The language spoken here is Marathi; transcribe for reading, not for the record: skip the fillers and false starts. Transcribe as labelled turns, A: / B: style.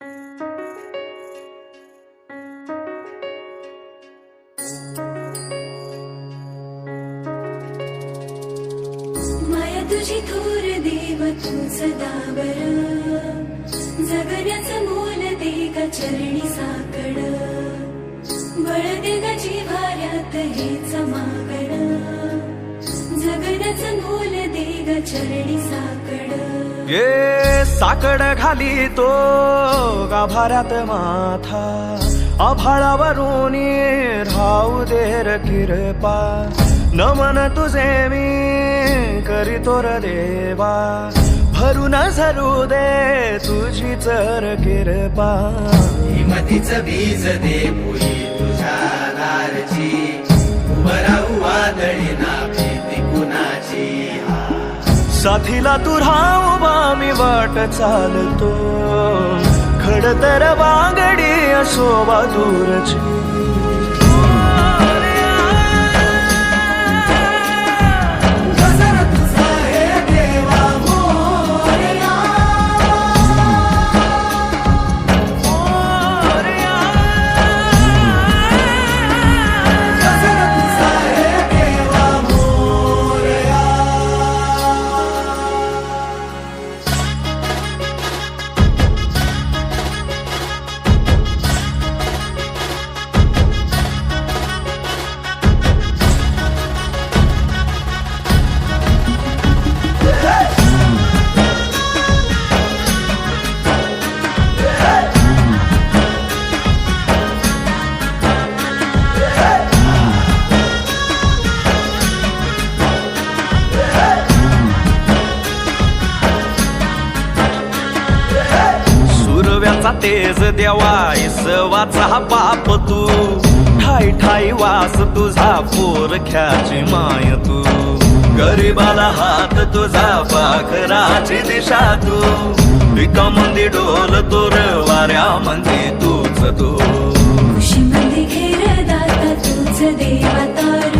A: माया तुझी थोर देव तू सदा बरं, जगण्याचं मोल दे ग चरणी साकड, बळ दे ग जिव्हाऱ्यात हेच मागण, जगण्याचं मोल दे ग चरणी साकड.
B: ये साकड घाली तो गाभाऱ्यात माथा, आभाळावरून राहू दे र कृपा, नमन तुझे मी करीतो र देवा, भरून झरू दे तुझी चर कृपा.
C: हिमतीचं बीज दे पुरी तुझ्या दारची, उभं राहू वादळी ना भीती कुणाची.
B: साथीला तू राहू मी वाट चालतो, खडतर वागडी असो दूरची. तेज देवा इसवाचा बाप तू, ठाई ठाई वास तुझा पोरख्याची माय तू, गरीबाला हात तुझा पाखराची दिशा तू, विकामंदी डोल तोर वाऱ्यामंदी तूच तू.
A: खुशी मध्ये घेर दाता तूच देवा तार,